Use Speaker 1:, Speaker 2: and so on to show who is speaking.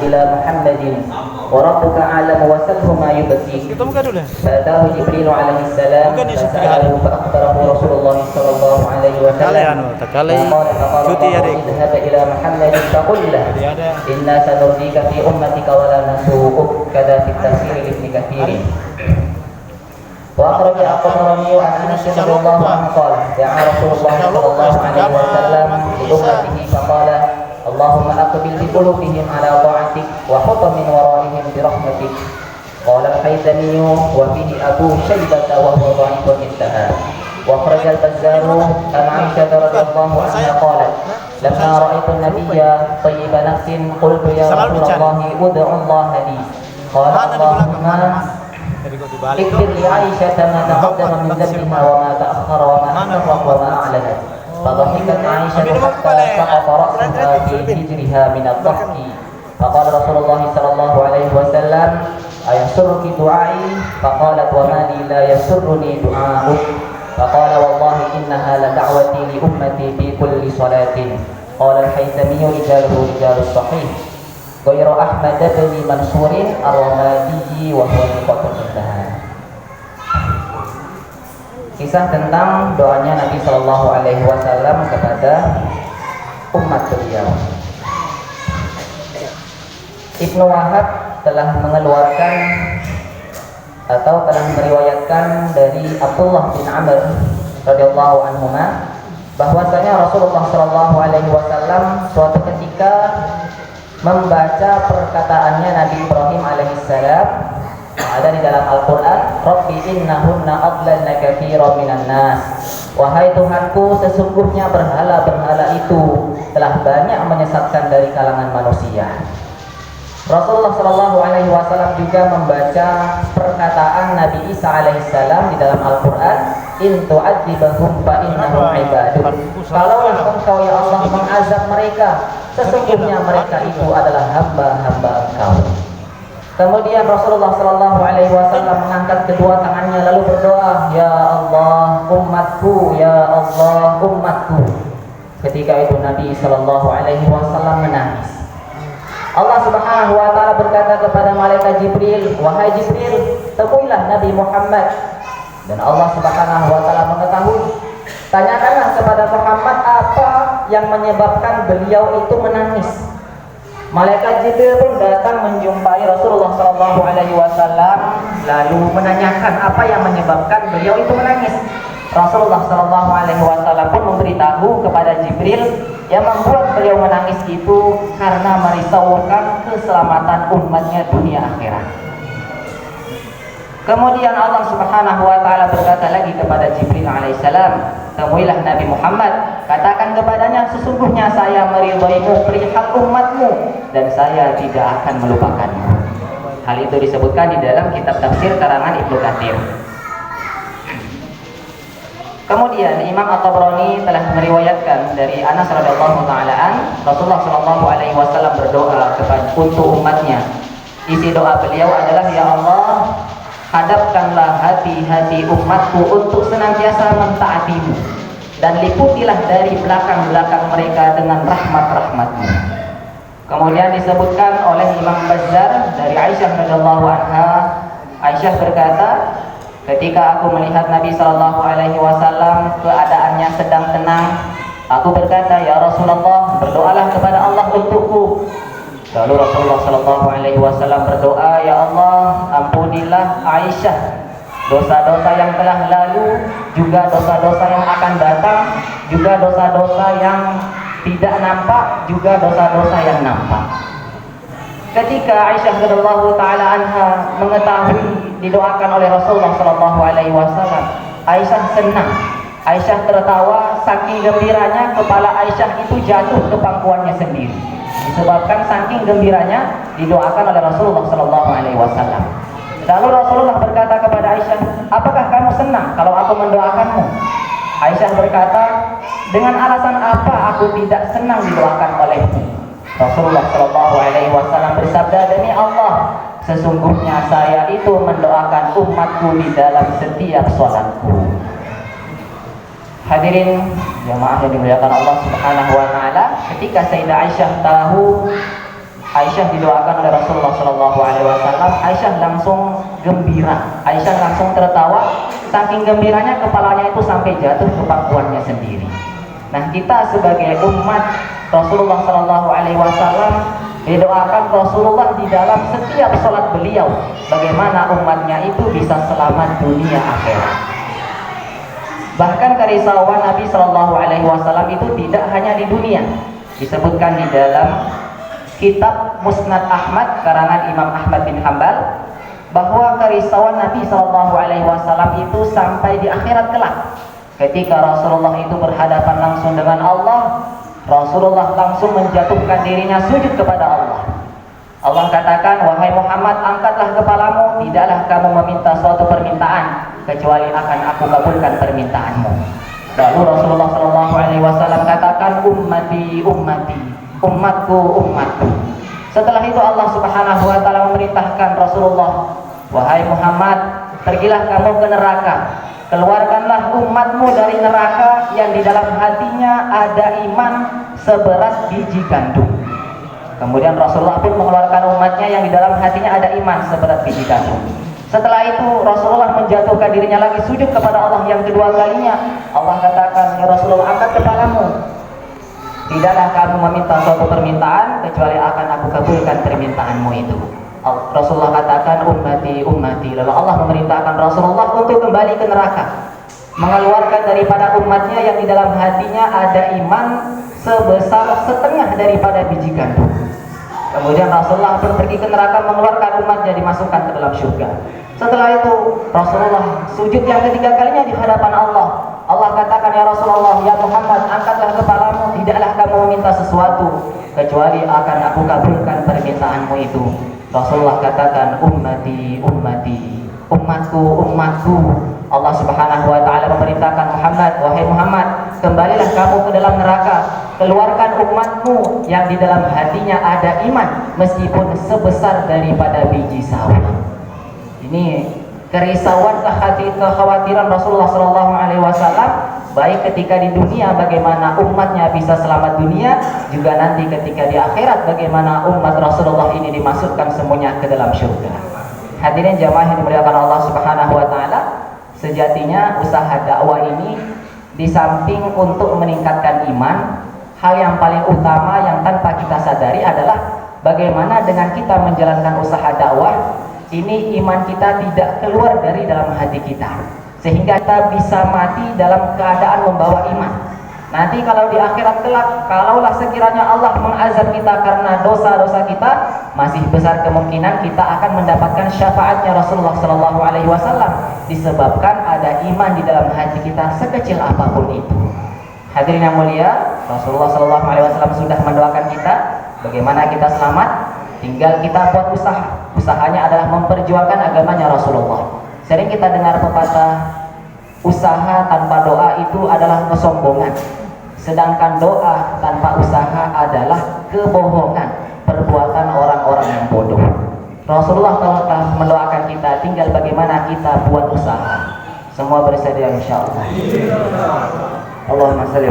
Speaker 1: إلى محمد وربك أعلم وسله ما يبكيك. فأتاه جبريل عليه السلام فسأله فأخبره رسول الله صلى الله عليه وسلم فقال الله اذهب إلى محمد فقل له إنا سنرضيك في أمتك ولا نسوءك. كذا في التفسير لابن كثير. وأخرج الطبراني عن أنس رضي الله عنه قال دعا رسول الله صلى الله عليه وسلم لأمته فقال اللهم أقبل بقلوبهم على طاعتك وحط من ورائهم برحمتك. قال الحيثمي وفيه أبو شيبة وهو ضعيف انتهى. وأخرج البزار عن عائشة رضي الله عنها قالت لما رأيت النبي طيب نفس قلت يا رسول الله ادع الله لي. قال اللهم اكفر لعائشة ما تقدم من ذنبها وما تأخر وما أسرت وما أعلنت. فضحكت عائشة حتى سقط رأسها في حجرها من الضحك. فقال رسول الله صلى الله عليه وسلم أيسرك دعائي؟ فقالت وما لي لا يسرني دعاؤك. فقال والله إنها لدعوتي لأمتي في كل صلاة. قال الحيثمي رجاله رجال الصحيح غير أحمد بن منصور الرمادي وهو ثقة انتهى. Kisah tentang doanya Nabi Shallallahu Alaihi Wasallam kepada umat beliau. Ibnu Wahab telah mengeluarkan atau telah meriwayatkan dari Abdullah bin Amr radhiyallahu anhuma bahwasanya Rasulullah Shallallahu Alaihi Wasallam suatu ketika membaca perkataannya Nabi Ibrahim alaihissalam ada di dalam Al-Quran, Rabbi innahunna adlalna katsiran minan nas. Wahai Tuhanku, sesungguhnya berhala-berhala itu telah banyak menyesatkan dari kalangan manusia. Rasulullah Shallallahu Alaihi Wasallam juga membaca perkataan Nabi Isa alaihissalam di dalam Al-Quran, In tu'adzibahum fa innahum ibaduk. Kalaulah engkau ya Allah mengazab mereka, sesungguhnya mereka itu adalah hamba-hamba engkau. Kemudian Rasulullah Shallallahu Alaihi Wasallam mengangkat kedua tangannya lalu berdoa, Ya Allah umatku, Ya Allah umatku. Ketika itu Nabi Shallallahu Alaihi Wasallam menangis. Allah Subhanahu Wa Taala berkata kepada malaikat Jibril, wahai Jibril, temuilah Nabi Muhammad. Dan Allah Subhanahu Wa Taala mengetahui. Tanyakanlah kepada Muhammad apa yang menyebabkan beliau itu menangis. Malaikat Jibril pun datang menjumpai Rasulullah Shallallahu Alaihi Wasallam lalu menanyakan apa yang menyebabkan beliau itu menangis. Rasulullah Shallallahu Alaihi Wasallam pun memberitahu kepada Jibril yang membuat beliau menangis itu karena merisaukan keselamatan umatnya dunia akhirat. Kemudian Allah Subhanahu Wa Taala berkata lagi kepada Jibril alaihissalam, temuilah Nabi Muhammad, katakan kepadanya sesungguhnya saya meridhoimu perihal umatmu dan saya tidak akan melupakanmu. Hal itu disebutkan di dalam kitab tafsir karangan Ibnu Katsir. Kemudian Imam At-Tabrani telah meriwayatkan dari Anas radhiyallahu taala an, Rasulullah sallallahu alaihi wasallam berdoa kepada untuk umatnya. Isi doa beliau adalah, ya Allah, hadapkanlah hati-hati umatku untuk senantiasa mentaatimu dan liputilah dari belakang-belakang mereka dengan rahmat-rahmatmu. Kemudian disebutkan oleh Imam Bazzar dari Aisyah radhiyallahu anha, Aisyah berkata, ketika aku melihat Nabi Shallallahu Alaihi Wasallam keadaannya sedang tenang, aku berkata, ya Rasulullah, berdoalah kepada Allah untukku. Lalu Rasulullah Shallallahu Alaihi Wasallam berdoa, ya Allah, ampunilah Aisyah dosa-dosa yang telah lalu, juga dosa-dosa yang akan datang, juga dosa-dosa yang tidak nampak, juga dosa-dosa yang nampak. Ketika Aisyah radhiyallahu taala anha mengetahui didoakan oleh Rasulullah Shallallahu Alaihi Wasallam, Aisyah senang. Aisyah tertawa, saking gembiranya kepala Aisyah itu jatuh ke pangkuannya sendiri. Disebabkan saking gembiranya didoakan oleh Rasulullah Shallallahu Alaihi Wasallam. Lalu Rasulullah berkata kepada Aisyah, apakah kamu senang kalau aku mendoakanmu? Aisyah berkata, dengan alasan apa aku tidak senang didoakan olehmu? Rasulullah Shallallahu Alaihi Wasallam bersabda, demi Allah, sesungguhnya saya itu mendoakan umatku di dalam setiap sholatku. Hadirin jemaah yang dimuliakan Allah Subhanahu Wa Taala, ketika Sayyidah Aisyah tahu Aisyah didoakan oleh Rasulullah Shallallahu Alaihi Wasallam. Aisyah langsung gembira, Aisyah langsung tertawa. Saking gembiranya kepalanya itu sampai jatuh ke pangkuannya sendiri. Nah, kita sebagai umat Rasulullah Shallallahu Alaihi Wasallam didoakan Rasulullah di dalam setiap sholat beliau, bagaimana umatnya itu bisa selamat dunia akhirat. Bahkan kerisauan Nabi Shallallahu Alaihi Wasallam itu tidak hanya di dunia, disebutkan di dalam kitab Musnad Ahmad karangan Imam Ahmad bin Hambal bahwa kerisauan Nabi Shallallahu Alaihi Wasallam itu sampai di akhirat kelak. Ketika Rasulullah itu berhadapan langsung dengan Allah, Rasulullah langsung menjatuhkan dirinya sujud kepada Allah. Allah katakan, wahai Muhammad, angkatlah kepalamu, tidaklah kamu meminta suatu permintaan kecuali akan aku kabulkan permintaanmu. Lalu Rasulullah Shallallahu Alaihi Wasallam katakan, ummati, ummati, umatku, umatku. Setelah itu Allah Subhanahu Wa Taala memerintahkan Rasulullah, wahai Muhammad, pergilah kamu ke neraka. Keluarkanlah umatmu dari neraka yang di dalam hatinya ada iman seberat biji gandum. Kemudian Rasulullah pun mengeluarkan umatnya yang di dalam hatinya ada iman seberat biji gandum. Setelah itu Rasulullah menjatuhkan dirinya lagi sujud kepada Allah yang kedua kalinya. Allah katakan, ya Rasulullah, angkat kepalamu. Tidaklah kamu meminta suatu permintaan kecuali akan aku kabulkan permintaanmu itu. Rasulullah katakan, ummati, ummati. Lalu Allah memerintahkan Rasulullah untuk kembali ke neraka, mengeluarkan daripada umatnya yang di dalam hatinya ada iman sebesar setengah daripada biji gandum. Kemudian Rasulullah pun pergi ke neraka, mengeluarkan umatnya, dimasukkan ke dalam surga. Setelah itu Rasulullah sujud yang ketiga kalinya di hadapan Allah. Allah katakan, ya Rasulullah, ya Muhammad, angkatlah kepalamu, tidaklah kamu meminta sesuatu kecuali akan aku kabulkan permintaanmu itu. Rasulullah katakan, ummati, ummati, umatku, umatku. Allah Subhanahu Wa Taala memerintahkan Muhammad, wahai Muhammad, kembalilah kamu ke dalam neraka, keluarkan umatmu yang di dalam hatinya ada iman meskipun sebesar daripada biji sawi. Ini kerisauan, kekhawatiran Rasulullah Shallallahu Alaihi Wasallam, baik ketika di dunia bagaimana umatnya bisa selamat dunia, juga nanti ketika di akhirat bagaimana umat Rasulullah ini dimasukkan semuanya ke dalam surga. Hadirin jamaah yang dimuliakan Allah Subhanahu Wa Taala, sejatinya usaha dakwah ini di samping untuk meningkatkan iman, hal yang paling utama yang tanpa kita sadari adalah bagaimana dengan kita menjalankan usaha dakwah ini iman kita tidak keluar dari dalam hati kita, sehingga kita bisa mati dalam keadaan membawa iman. Nanti kalau di akhirat kelak, kalaulah sekiranya Allah mengazab kita karena dosa-dosa kita, masih besar kemungkinan kita akan mendapatkan syafaatnya Rasulullah Shallallahu Alaihi Wasallam, disebabkan ada iman di dalam hati kita sekecil apapun itu. Hadirin yang mulia, Rasulullah Shallallahu Alaihi Wasallam sudah mendoakan kita bagaimana kita selamat. Tinggal kita buat usaha. Usahanya adalah memperjuangkan agamanya Rasulullah. Sering kita dengar pepatah, usaha tanpa doa itu adalah kesombongan, sedangkan doa tanpa usaha adalah kebohongan, perbuatan orang-orang yang bodoh. Rasulullah telah mendoakan kita, tinggal bagaimana kita buat usaha. Semua bersedia insyaallah. Allahumma shalli